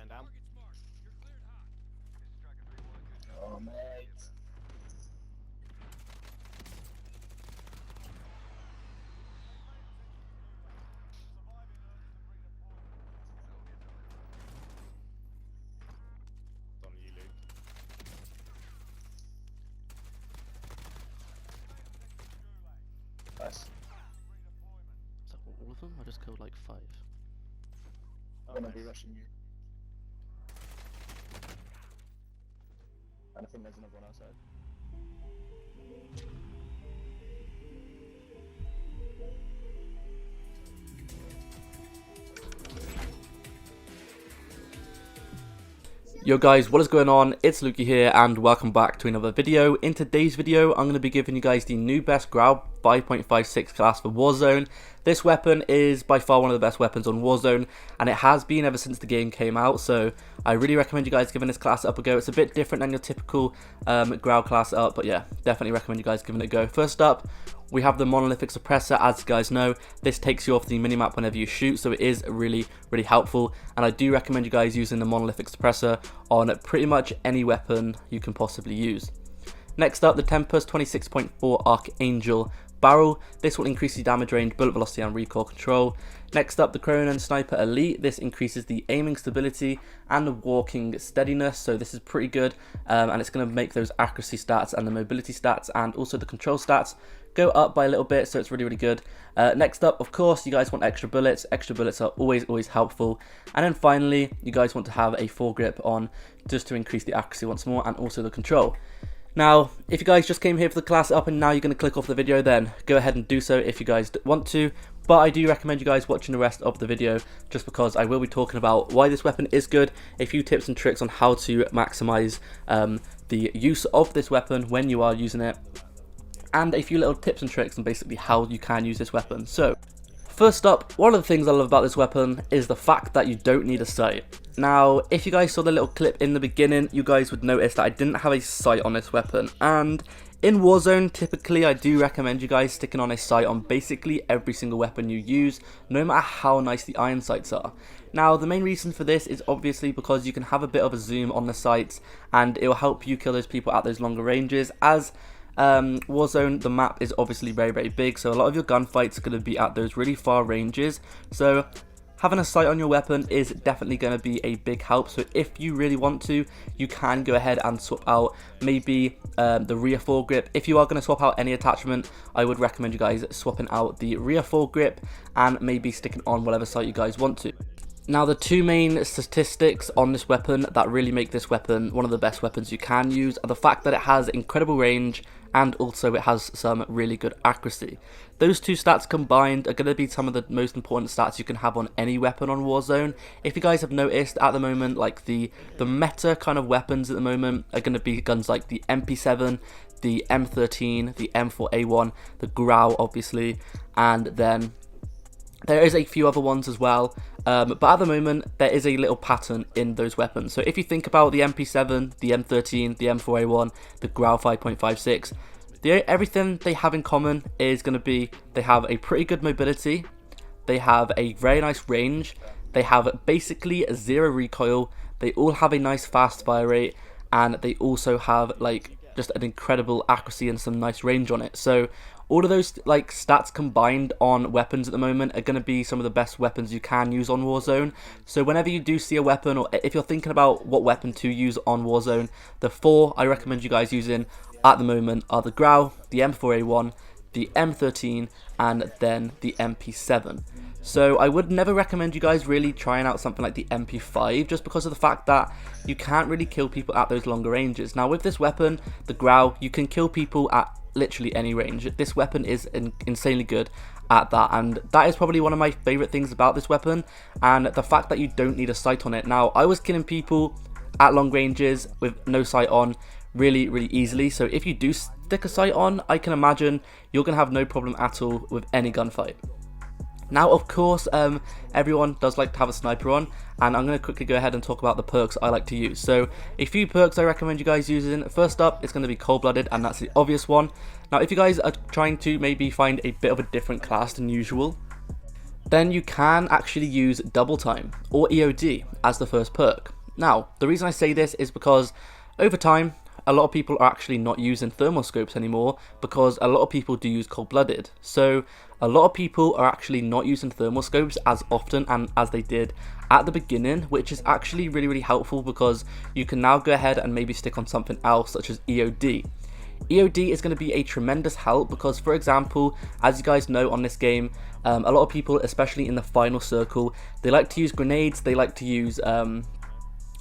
Stand down. Oh, mate. It's on you, Luke. Nice. Is that all of them? I just killed like 5. Oh, I'm gonna nice. be rushing you. And I think there's another one outside. Yo guys, what is going on? It's Lukey here and welcome back to another video. In today's video, I'm going to be giving you guys the new best GRAU 5.56 class for Warzone. This weapon is by far one of the best weapons on Warzone, and it has been ever since the game came out, so I really recommend you guys giving this class up a go. It's a bit different than your typical GRAU class up, but yeah, definitely recommend you guys giving it a go. First up, we have the monolithic suppressor. As you guys know, this takes you off the minimap whenever you shoot, so it is really helpful, and I do recommend you guys using the monolithic suppressor on pretty much any weapon you can possibly use. Next up, the Tempest 26.4 Archangel barrel. This will increase the damage range, bullet velocity and recoil control. Next up, the Cronin Sniper Elite. This increases the aiming stability and the walking steadiness, so this is pretty good, and it's going to make those accuracy stats and the mobility stats and also the control stats go up by a little bit, so it's really good. Next up, of course, you guys want extra bullets. Extra bullets are always helpful. And then finally, you guys want to have a foregrip on just to increase the accuracy once more and also the control. Now, if you guys just came here for the class up and now you're going to click off the video, then go ahead and do so if you guys want to. But I do recommend you guys watching the rest of the video, just because I will be talking about why this weapon is good, a few tips and tricks on how to maximize the use of this weapon when you are using it, and a few little tips and tricks on basically how you can use this weapon. So, first up, one of the things I love about this weapon is the fact that you don't need a sight. Now, if you guys saw the little clip in the beginning, you guys would notice that I didn't have a sight on this weapon, and in Warzone, typically I do recommend you guys sticking on a sight on basically every single weapon you use, no matter how nice the iron sights are. Now, the main reason for this is obviously because you can have a bit of a zoom on the sights, and it will help you kill those people at those longer ranges, as Warzone, the map is obviously very big, so a lot of your gunfights are going to be at those really far ranges, so having a sight on your weapon is definitely going to be a big help. So if you really want to, you can go ahead and swap out maybe the rear foregrip. If you are going to swap out any attachment, I would recommend you guys swapping out the rear foregrip and maybe sticking on whatever sight you guys want to. Now, the two main statistics on this weapon that really make this weapon one of the best weapons you can use are the fact that it has incredible range and also it has some really good accuracy. Those two stats combined are going to be some of the most important stats you can have on any weapon on Warzone. If you guys have noticed at the moment, like the meta kind of weapons at the moment are going to be guns like the MP7, the M13, the M4A1, the GRAU obviously, and then there is a few other ones as well, but at the moment there is a little pattern in those weapons. So if you think about the MP7, the M13, the M4A1, the GRAU 5.56, everything they have in common is going to be they have a pretty good mobility, they have a very nice range, they have basically zero recoil, they all have a nice fast fire rate, and they also have like just an incredible accuracy and some nice range on it. So all of those like stats combined on weapons at the moment are going to be some of the best weapons you can use on Warzone. So whenever you do see a weapon, or if you're thinking about what weapon to use on Warzone, the four I recommend you guys using at the moment are the GRAU, the M4A1, the M13, and then the MP7. So I would never recommend you guys really trying out something like the MP5, just because of the fact that you can't really kill people at those longer ranges. Now with this weapon, the GRAU, you can kill people at literally any range. This weapon is insanely good at that, and that is probably one of my favorite things about this weapon, and the fact that you don't need a sight on it. Now, I was killing people at long ranges with no sight on really easily, so if you do stick a sight on, I can imagine you're gonna have no problem at all with any gunfight. Now, of course, everyone does like to have a sniper on, and I'm going to quickly go ahead and talk about the perks I like to use. So, a few perks I recommend you guys using. First up, it's going to be cold-blooded, and that's the obvious one. Now, if you guys are trying to maybe find a bit of a different class than usual, then you can actually use double time or EOD as the first perk. Now, the reason I say this is because over time, a lot of people are actually not using thermal scopes anymore because a lot of people do use cold-blooded. So a lot of people are actually not using thermal scopes as often and as they did at the beginning, which is actually really helpful because you can now go ahead and maybe stick on something else such as EOD. EOD is going to be a tremendous help because, for example, as you guys know on this game, a lot of people, especially in the final circle, they like to use grenades, they like to use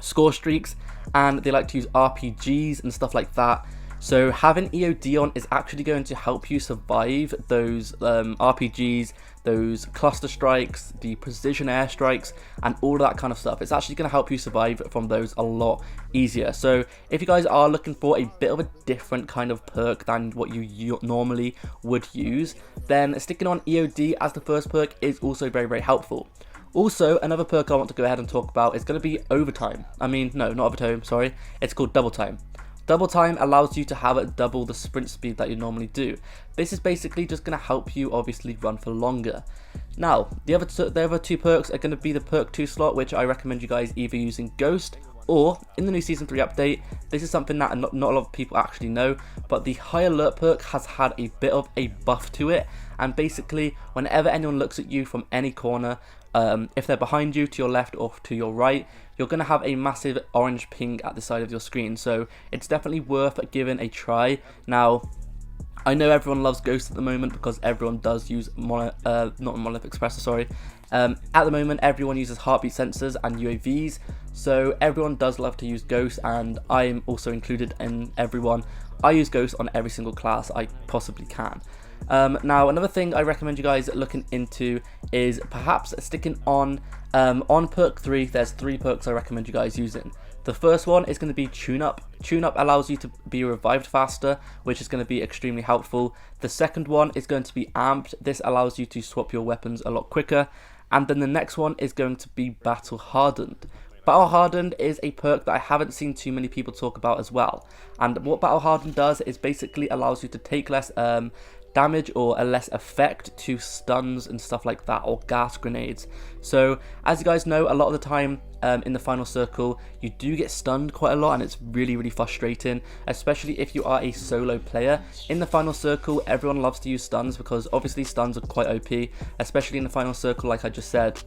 score streaks, and they like to use RPGs and stuff like that. So having EOD on is actually going to help you survive those RPGs, those cluster strikes, the precision airstrikes, and all of that kind of stuff. It's actually going to help you survive from those a lot easier. So if you guys are looking for a bit of a different kind of perk than what you normally would use, then sticking on EOD as the first perk is also very helpful. Also, another perk I want to go ahead and talk about is going to be overtime. No, not overtime, sorry. It's called double time. Double time allows you to have double the sprint speed that you normally do. This is basically just going to help you obviously run for longer. Now, the other two perks are going to be the perk 2 slot, which I recommend you guys either using Ghost or in the new Season 3 update. This is something that not a lot of people actually know, but the High Alert perk has had a bit of a buff to it, and basically whenever anyone looks at you from any corner, if they're behind you, to your left or to your right, you're going to have a massive orange ping at the side of your screen, so it's definitely worth giving a try. Now, I know everyone loves Ghost at the moment because everyone does use not Monolith Expressor, sorry. At the moment, everyone uses heartbeat sensors and UAVs, so everyone does love to use Ghost, and I am also included in everyone. I use Ghost on every single class I possibly can. Now, another thing I recommend you guys looking into is perhaps sticking on perk 3. There's 3 perks I recommend you guys using. The first one is going to be Tune Up. Tune Up allows you to be revived faster, which is going to be extremely helpful. The second one is going to be Amped. This allows you to swap your weapons a lot quicker. And then the next one is going to be Battle Hardened. Battle Hardened is a perk that I haven't seen too many people talk about as well. And what Battle Hardened does is basically allows you to take less damage or a less effect to stuns and stuff like that, or gas grenades. So as you guys know, a lot of the time in the final circle you do get stunned quite a lot, and it's really frustrating, especially if you are a solo player. In the final circle, everyone loves to use stuns because obviously stuns are quite OP, especially in the final circle. Like I just said,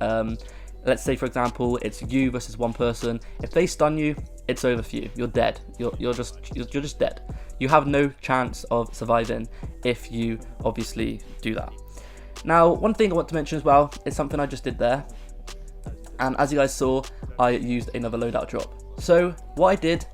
let's say for example it's you versus one person. If they stun you, it's over for you. You're dead. You're just dead. You have no chance of surviving if you obviously do that. Now, one thing I want to mention as well is something I just did there, and as you guys saw, I used another loadout drop. So what I did,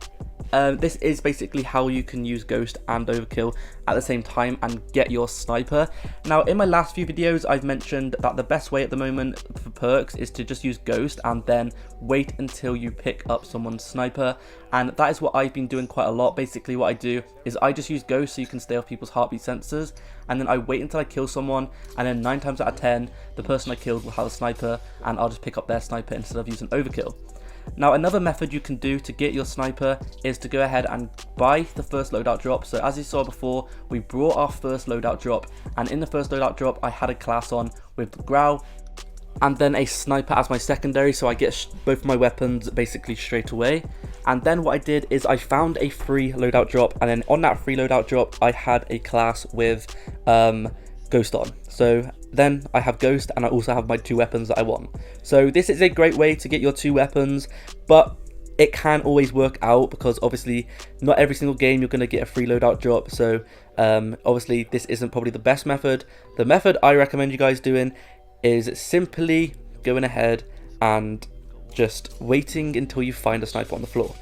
this is basically how you can use Ghost and Overkill at the same time and get your sniper. Now, in my last few videos, I've mentioned that the best way at the moment for perks is to just use Ghost and then wait until you pick up someone's sniper, and that is what I've been doing quite a lot. Basically what I do is I just use Ghost so you can stay off people's heartbeat sensors, and then I wait until I kill someone, and then 9 times out of 10 the person I killed will have a sniper, and I'll just pick up their sniper instead of using Overkill. Now, another method you can do to get your sniper is to go ahead and buy the first loadout drop. So as you saw before, we brought our first loadout drop, and in the first loadout drop I had a class on with the GRAU and then a sniper as my secondary, so I get both of my weapons basically straight away. And then what I did is I found a free loadout drop, and then on that free loadout drop I had a class with Ghost on. So then I have Ghost, and I also have my 2 weapons that I want. So this is a great way to get your 2 weapons, but it can always work out because obviously not every single game you're going to get a free loadout drop. So obviously this isn't probably the best method. The method I recommend you guys doing is simply going ahead and just waiting until you find a sniper on the floor.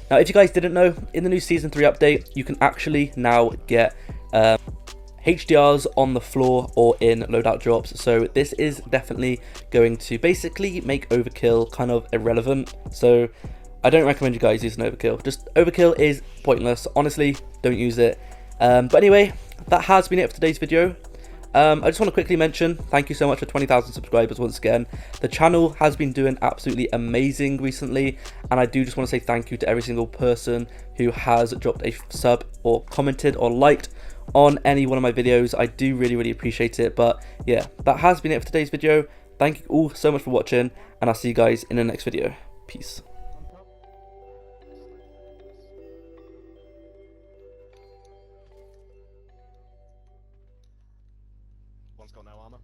Now, if you guys didn't know, in the new Season 3 update, you can actually now get HDRs on the floor or in loadout drops. So this is definitely going to basically make Overkill kind of irrelevant. So I don't recommend you guys using Overkill. Just Overkill is pointless. Honestly, don't use it. But anyway, that has been it for today's video. I just want to quickly mention, thank you so much for 20,000 subscribers once again. The channel has been doing absolutely amazing recently, and I do just want to say thank you to every single person who has dropped a sub or commented or liked on any one of my videos. I do really appreciate it. But yeah, that has been it for today's video. Thank you all so much for watching, and I'll see you guys in the next video. Peace. One's got no armor.